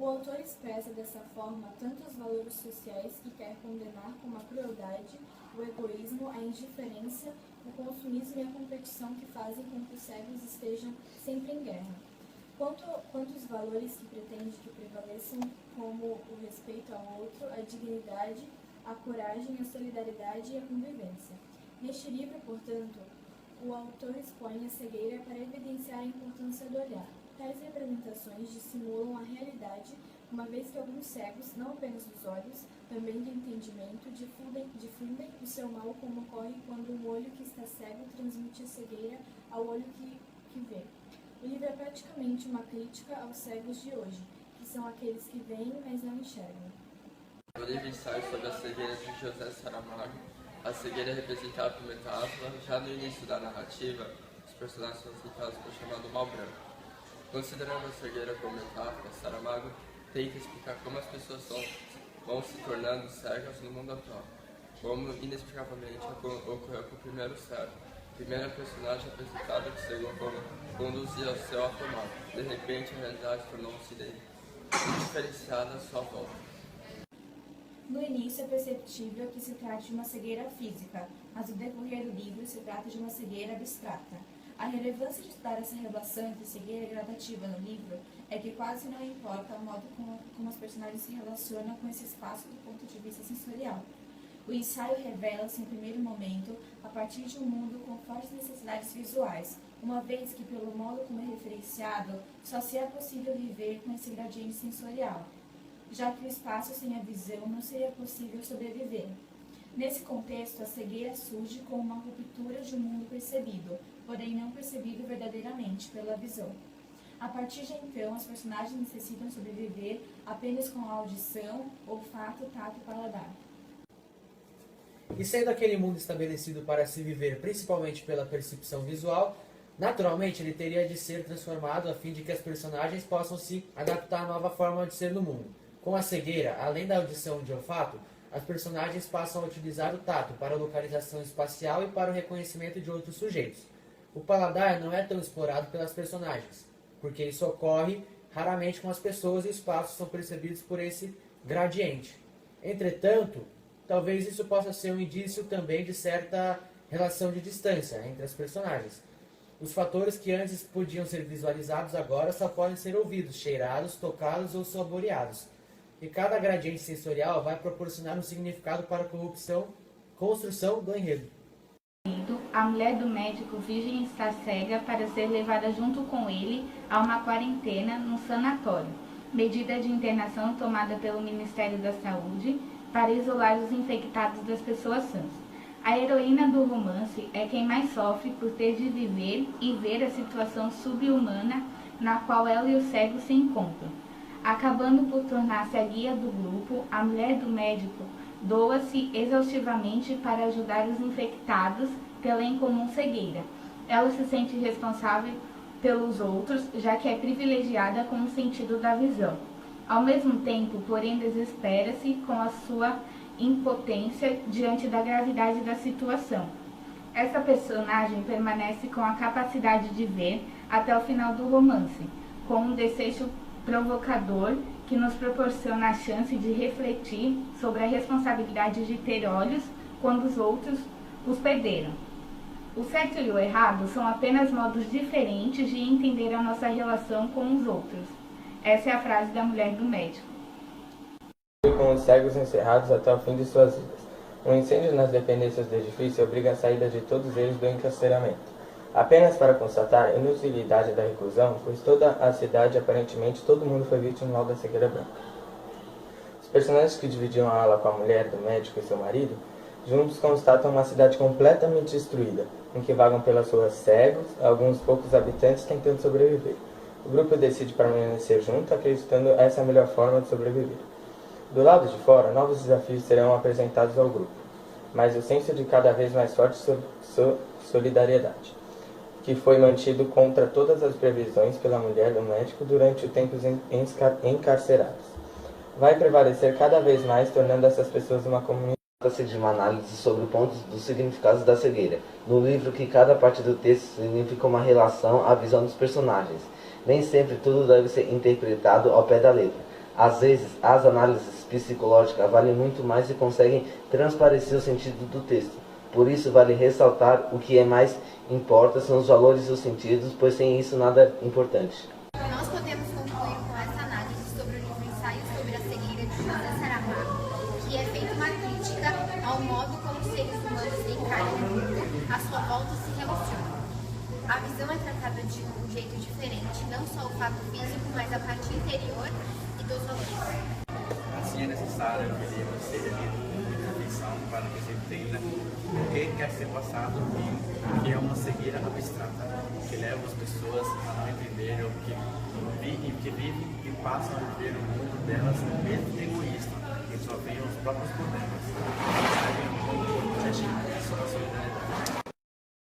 O autor expressa dessa forma tanto os valores sociais que quer condenar como a crueldade, o egoísmo, a indiferença, o consumismo e a competição que fazem com que os cegos estejam sempre em guerra. Quanto os valores que pretende que prevaleçam, como o respeito ao outro, a dignidade, a coragem, a solidariedade e a convivência. Neste livro, portanto, o autor expõe a cegueira para evidenciar a importância do olhar. Tais representações dissimulam a realidade, uma vez que alguns cegos, não apenas dos olhos, também do entendimento, difundem o seu mal, como ocorre quando um olho que está cego transmite a cegueira ao olho que vê. O livro é praticamente uma crítica aos cegos de hoje, que são aqueles que veem, mas não enxergam. O livro ensaio sobre a cegueira de José Saramago. A cegueira é representada por metáfora. Já no início da narrativa, os personagens são citados por chamado mal branco. Considerando a cegueira como metáfora, Saramago tenta explicar como as pessoas vão se tornando cegas no mundo atual, como inexplicavelmente ocorreu com o primeiro cego. A primeira personagem apresentada que segundo como conduzia ao céu automático. De repente, a realidade tornou-se indiferenciada à sua volta. No início é perceptível que se trata de uma cegueira física, mas no decorrer do livro se trata de uma cegueira abstrata. A relevância de estudar essa relação entre cegueira e gradativa no livro é que quase não importa o modo como os personagens se relacionam com esse espaço do ponto de vista sensorial. O ensaio revela-se, em primeiro momento, a partir de um mundo com fortes necessidades visuais, uma vez que, pelo modo como é referenciado, só se é possível viver com esse gradiente sensorial, já que o espaço sem a visão não seria possível sobreviver. Nesse contexto, a cegueira surge como uma ruptura de um mundo percebido, porém não percebido verdadeiramente pela visão. A partir de então, os personagens necessitam sobreviver apenas com a audição, olfato, tato e paladar. E sendo aquele mundo estabelecido para se viver principalmente pela percepção visual, naturalmente ele teria de ser transformado a fim de que as personagens possam se adaptar à nova forma de ser no mundo. Com a cegueira, além da audição e de olfato, as personagens passam a utilizar o tato para a localização espacial e para o reconhecimento de outros sujeitos. O paladar não é tão explorado pelas personagens, porque isso ocorre raramente com as pessoas e os espaços são percebidos por esse gradiente. Entretanto, talvez isso possa ser um indício também de certa relação de distância entre as personagens. Os fatores que antes podiam ser visualizados agora só podem ser ouvidos, cheirados, tocados ou saboreados. E cada gradiente sensorial vai proporcionar um significado para a construção do enredo. A mulher do médico virgem está cega para ser levada junto com ele a uma quarentena num sanatório, medida de internação tomada pelo Ministério da Saúde para isolar os infectados das pessoas sãs. A heroína do romance é quem mais sofre por ter de viver e ver a situação subhumana na qual ela e o cego se encontram. Acabando por tornar-se a guia do grupo, a mulher do médico doa-se exaustivamente para ajudar os infectados pela incomum cegueira. Ela se sente responsável pelos outros, já que é privilegiada com o sentido da visão. Ao mesmo tempo, porém, desespera-se com a sua impotência diante da gravidade da situação. Essa personagem permanece com a capacidade de ver até o final do romance, com um desfecho provocador que nos proporciona a chance de refletir sobre a responsabilidade de ter olhos quando os outros os perderam. O certo e o errado são apenas modos diferentes de entender a nossa relação com os outros. Essa é a frase da mulher do médico. Com os cegos encerrados até o fim de suas vidas. Um incêndio nas dependências do edifício obriga a saída de todos eles do encarceramento. Apenas para constatar a inutilidade da reclusão, pois toda a cidade, aparentemente, todo mundo foi vítima mal da cegueira branca. Os personagens que dividiam a ala com a mulher do médico e seu marido, juntos constatam uma cidade completamente destruída, em que vagam pelas ruas cegos, alguns poucos habitantes tentando sobreviver. O grupo decide permanecer junto, acreditando essa a melhor forma de sobreviver. Do lado de fora, novos desafios serão apresentados ao grupo, mas o senso de cada vez mais forte solidariedade, que foi mantido contra todas as previsões pela mulher do médico durante os tempos encarcerados, vai prevalecer cada vez mais, tornando essas pessoas uma comunidade. Trata-se de uma análise sobre o ponto dos significados da cegueira, no livro que cada parte do texto significa uma relação à visão dos personagens. Nem sempre tudo deve ser interpretado ao pé da letra. Às vezes, as análises psicológicas valem muito mais e conseguem transparecer o sentido do texto. Por isso, vale ressaltar o que é mais importa são os valores e os sentidos, pois sem isso nada é importante. Nós podemos concluir com essa análise sobre o livro Ensaio sobre a Cegueira de José Saramago, que é feita uma crítica ao modo como os seres humanos encaram o mundo, à sua volta se relacionam. A visão é tratada de um jeito diferente, não só o fato físico, mas a parte interior e dos valores. Assim é necessário que o livro seja lido com muita atenção para que se entenda o que quer ser passado e o que é uma cegueira abstrata, que leva as pessoas a não entender o que vivem e passam a viver o mundo delas mesmo egoísta, que só veem os próprios problemas. Sabem como importante é a solidariedade.